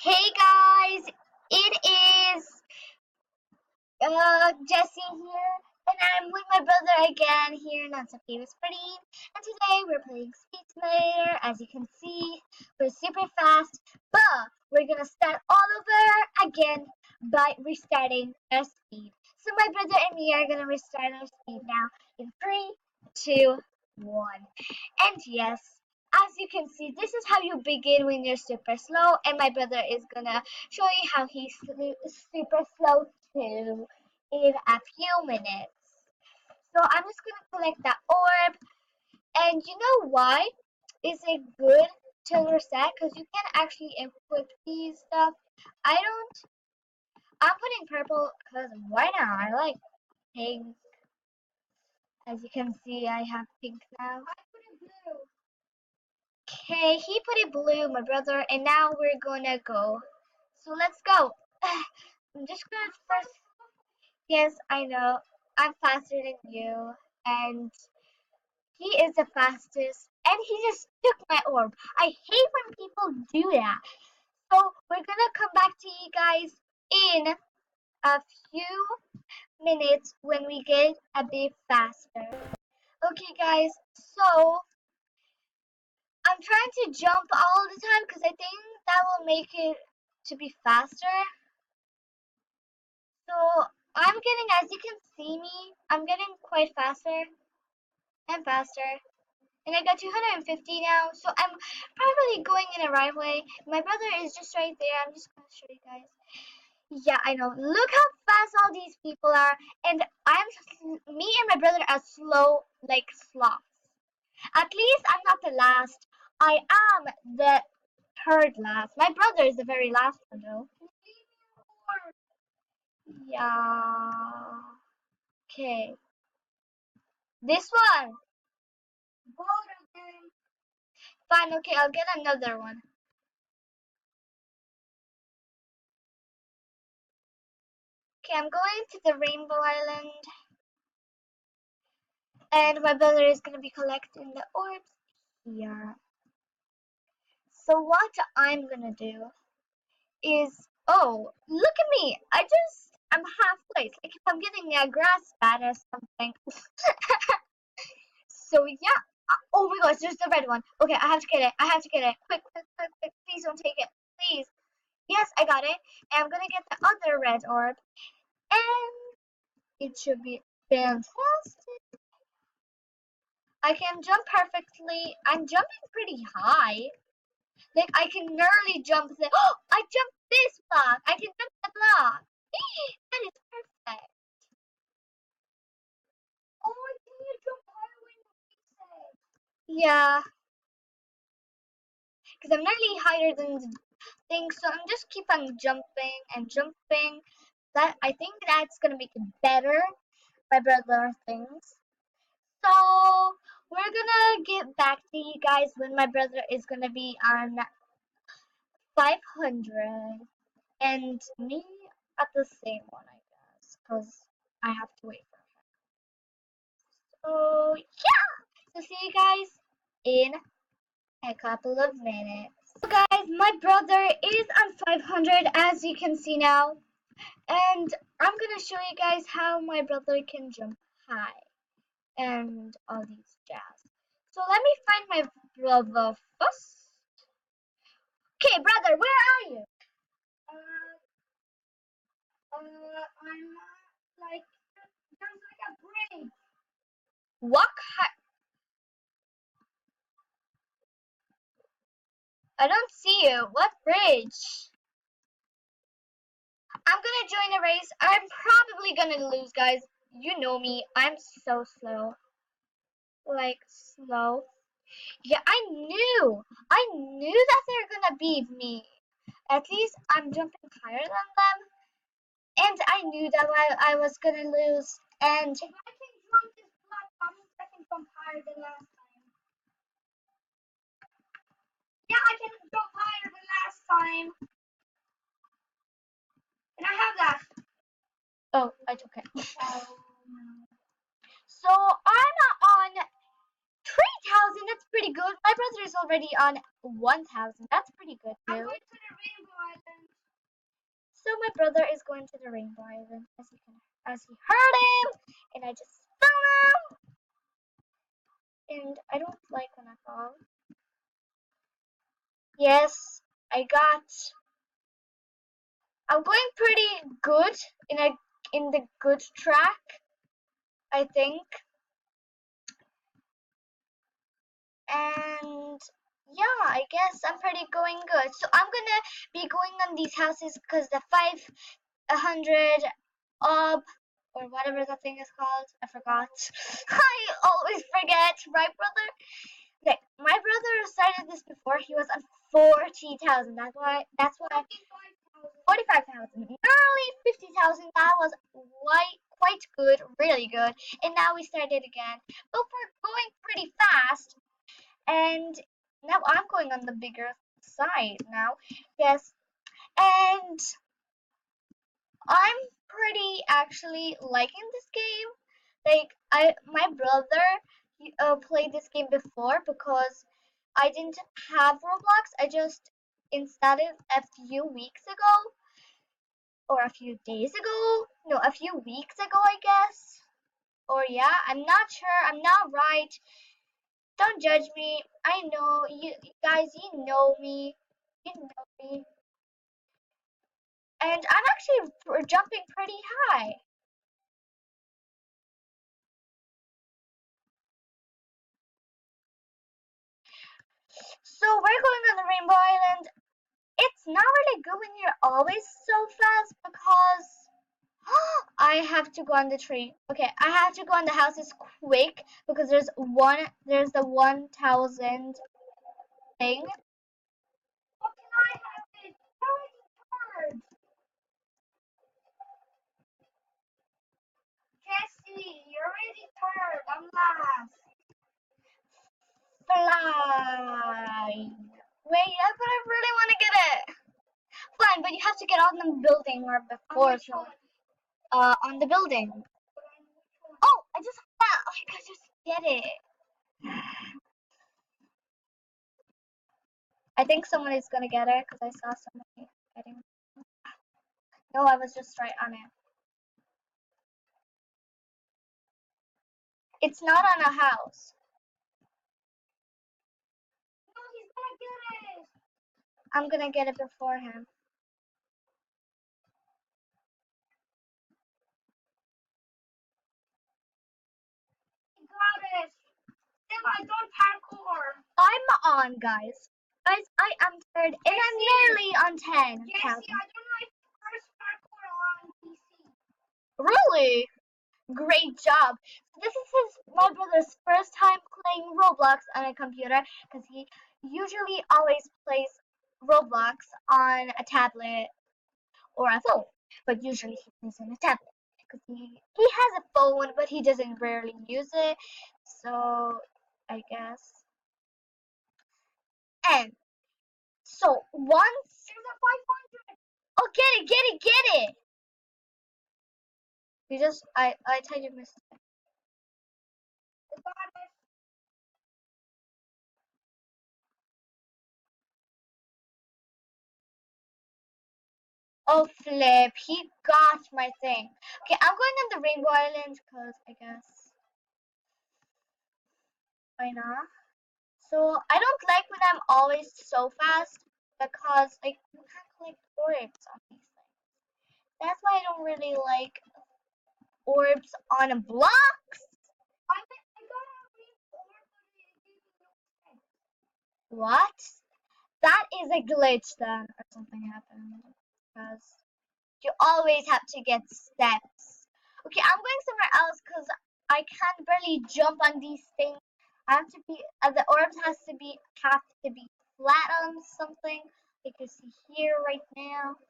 Hey guys, it is Jesse here, and I'm with my brother again here in Not So Famous Pretty. And today we're playing Speed Simulator. As you can see, we're super fast, but we're gonna start all over again by restarting our speed. So my brother and me are gonna restart our speed now in three, two, one. And yes, as you can see, this is how you begin when you're super slow, and my brother is gonna show you how he's super slow too in a few minutes. So I'm just gonna collect that orb, and you know why is it good to reset? Because you can actually equip these stuff. I don't. I'm putting purple because why not? I like pink. As you can see, I have pink now. I put it blue. Okay, he put it blue, my brother, and now we're gonna go. So let's go. I'm just gonna first. Yes, I know. I'm faster than you, and he is the fastest, and he just took my orb. I hate when people do that. So we're gonna come back to you guys in a few minutes when we get a bit faster. Okay, guys. So I'm trying to jump all the time because I think that will make it to be faster. So I'm getting, as you can see me, I'm getting quite faster and faster. And I got 250 now, so I'm probably going in the right way. My brother is just right there. I'm just gonna show you guys. Yeah, I know. Look how fast all these people are, and me and my brother are slow like sloths. At least I'm not the last. I am the third last. My brother is the very last one though. Yeah. Okay. This one. Fine. Okay, I'll get another one. Okay, I'm going to the Rainbow Island, and my brother is gonna be collecting the orbs here. So what I'm gonna do is, oh, look at me! I'm halfway. It's like if I'm getting a grass bat or something. So yeah. Oh my gosh, there's the red one. Okay, I have to get it. I have to get it. Quick, quick, quick, quick. Please don't take it. Please. Yes, I got it. And I'm gonna get the other red orb. And it should be fantastic. I can jump perfectly. I'm jumping pretty high. Like I can nearly jump the. Oh, I jumped this block. I can jump the block. That is perfect. Oh, can you jump higher when you say? Yeah, because I'm nearly higher than the thing, so I'm just keep on jumping and jumping. That I think that's gonna make it better. My brother thinks. So we're gonna get back to you guys when my brother is gonna be on 500 and me at the same one, I guess, because I have to wait for him. So yeah, so see you guys in a couple of minutes. So guys, my brother is on 500 as you can see now, and I'm gonna show you guys how my brother can jump high and all these jazz. So let me find my brother first. Okay, brother, where are you? I'm like there's like a bridge. Walk high. I don't see you. What bridge? I'm gonna join a race. I'm probably gonna lose, guys. You know me. I'm so slow. Like slow. Yeah, I knew that they're gonna beat me. At least I'm jumping higher than them. And I knew that I was gonna lose. And if I can jump this platform, I can jump higher than last time. Yeah, I can jump higher than last time. And I have that. Oh, it's okay. So I'm on 3,000. That's pretty good. My brother is already on 1,000. That's pretty good too. I'm going to the Rainbow Island. brother is going to the Rainbow Island, as he heard him, and I just fell down, and I don't like when I fall. Yes, I'm going pretty good in the good track, I think. And yeah, I guess I'm pretty going good. So I'm gonna be going on these houses because the 500 ob or whatever that thing is called, I forgot. I always forget, right, brother? Okay, my brother started this before. He was on 40,000. That's why 45,000, nearly 50,000. That was quite good, really good. And now we started again. But we're going pretty fast. And now I'm going on the bigger side now. Yes, and I'm pretty actually liking this game. Like my brother played this game before because I didn't have Roblox. I just installed it a few weeks ago or a few days ago. No, a few weeks ago, I guess. Or yeah, I'm not sure. I'm not right. Don't judge me. I know you guys. You know me. You know me. And I'm actually jumping pretty high. So we're going on the Rainbow Island. It's not really good when you're always so fast because I have to go on the tree. Okay, I have to go on the houses quick because there's the 1,000 thing. What can I have it? Jesse, you're already third. I'm last. Fly. Wait, but I really want to get it. Fine, but you have to get on the building or before. So, on the building. Oh, I just I could just get it. I think someone is gonna get it because I saw somebody getting. No, I was just right on it. It's not on a house. No, he's gonna get it. I'm gonna get it before him. He got it. Still, I don't parkour. I'm on, guys. Guys, I am third, and I'm nearly on 10. Jesse, I don't know if first parkour on PC. Really? Great job. So this is my brother's first time playing Roblox on a computer because he usually always plays Roblox on a tablet or a phone, but usually he plays on a tablet because he has a phone, but he doesn't rarely use it. So I guess. And so once there's a 500. Oh, get it. You just I tell you missed it. Oh flip, he got my thing. Okay, I'm going on the Rainbow Island because I guess why not? So I don't like when I'm always so fast because like you can't collect orbs on these things. That's why I don't really like orbs on blocks. I got a green orb, but it didn't look. What? That is a glitch then, or something happened. Because you always have to get steps. Okay, I'm going somewhere else because I can't barely jump on these things. I have to be, the orbs have to be flat on something. You can see here right now.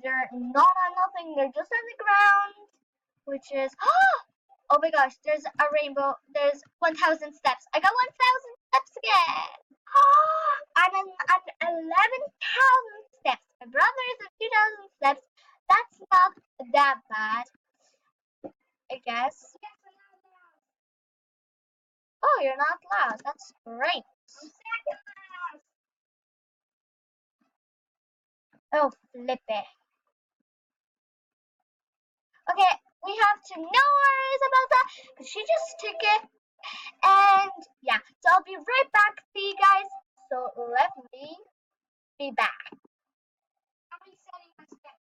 They're not on nothing. They're just on the ground, which is oh my gosh. There's a rainbow. There's 1,000 steps. I got 1,000 steps again. I'm 11,000 steps. My brother is at 2,000 steps. That's not that bad, I guess. Oh, you're not loud. That's great. Oh, flip it. Okay, we have to no worries about that because she just took it. And yeah, so I'll be right back for you guys. So let me be back. I'm resetting my steps.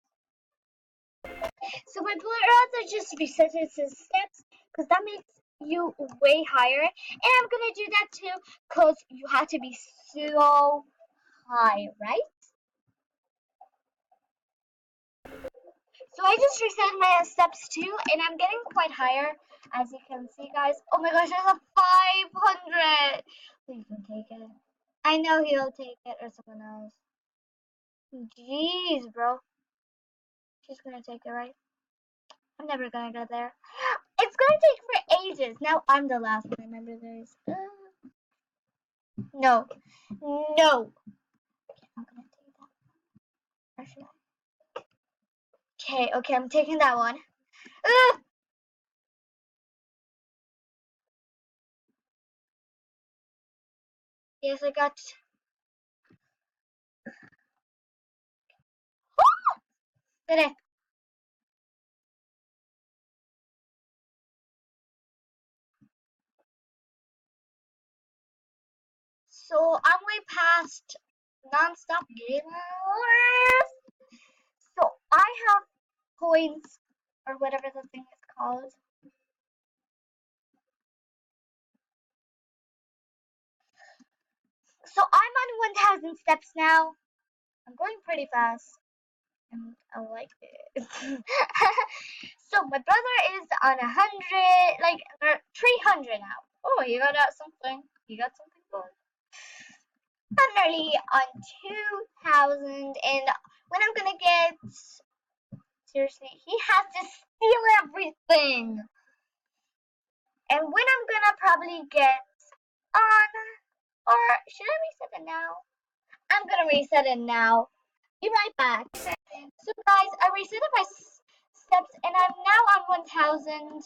So my bullet rods are just resetting to steps because that makes you way higher. And I'm gonna do that too because you have to be so high, right? So I just reset my steps too, and I'm getting quite higher, as you can see, guys. Oh my gosh, there's a 500. Please don't take it. I know he'll take it or someone else. Jeez, bro. She's gonna take it, right? I'm never gonna get there. It's gonna take for ages. Now I'm the last one. Remember, there's. No. No. I'm gonna take that. Or should I? Okay, okay, I'm taking that one. Yes, I got. Did it? So I'm way past non-stop gamers. So I have points or whatever the thing is called. So I'm on 1,000 steps now. I'm going pretty fast, and I like it. So my brother is on 100, like 300 now. Oh, you got out something. You got something good. I'm nearly on 2,000, and when I'm gonna get seriously, he has to steal everything. And when I'm gonna probably get on, or should I reset it now? I'm gonna reset it now. Be right back. So guys, I reset my steps and I'm now on 1,000.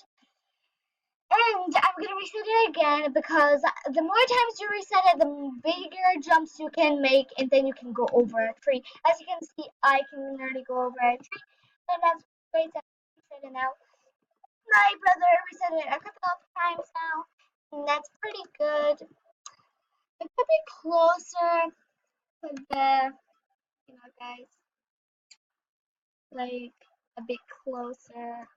And I'm gonna reset it again because the more times you reset it, the bigger jumps you can make, and then you can go over a tree. As you can see, I can nearly go over a tree, and that's great. I reset it now. My brother reset it a couple of times now, and that's pretty good. It could be closer to the, guys, like a bit closer.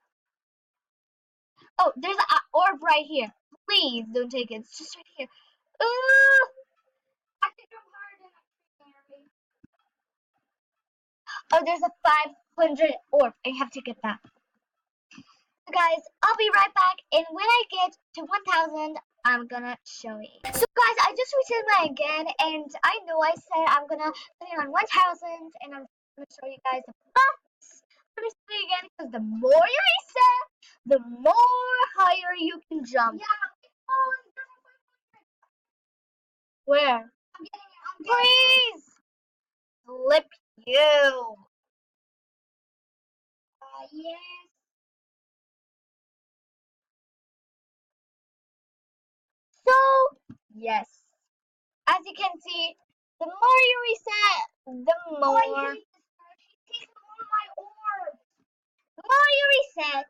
Oh, there's an orb right here. Please don't take it. It's just right here. Ooh, I think I'm hard enough. Oh, there's a 500 orb. I have to get that. So guys, I'll be right back, and when I get to 1,000, I'm gonna show you. So guys, I just reset mine again, and I know I said I'm gonna put it on 1,000, and I'm gonna show you guys. But let me say it again, because the more you reset, the more higher you can jump. Yeah. Where? Please! Flip you. Yes. So, yes. As you can see, the more you reset, the more. The more you reset,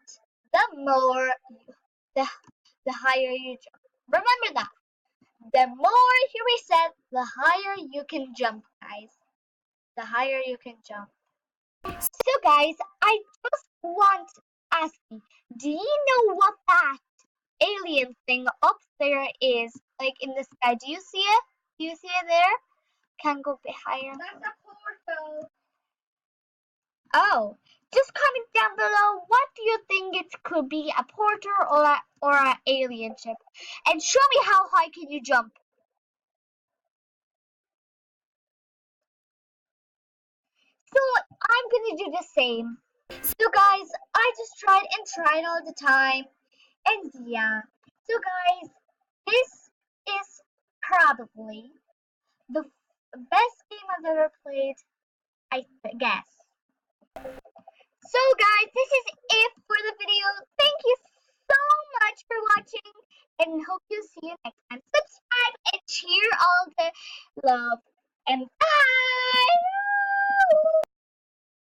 the more the the higher you jump. Remember that. The more you reset, the higher you can jump, guys. The higher you can jump. So, guys, I just want to ask you, do you know what that alien thing up there is? Like in the sky. Do you see it? Do you see it there? Can go a bit higher. That's a portal. Oh, just comment down below. What do you think it could be? A portal or an alien ship? And show me how high can you jump. So I'm gonna do the same. So guys, I just tried all the time, and yeah. So guys, this is probably the best game I've ever played, I guess. So guys, this is it for the video. Thank you so much for watching, and hope you see you next time. Subscribe and share all the love, and bye!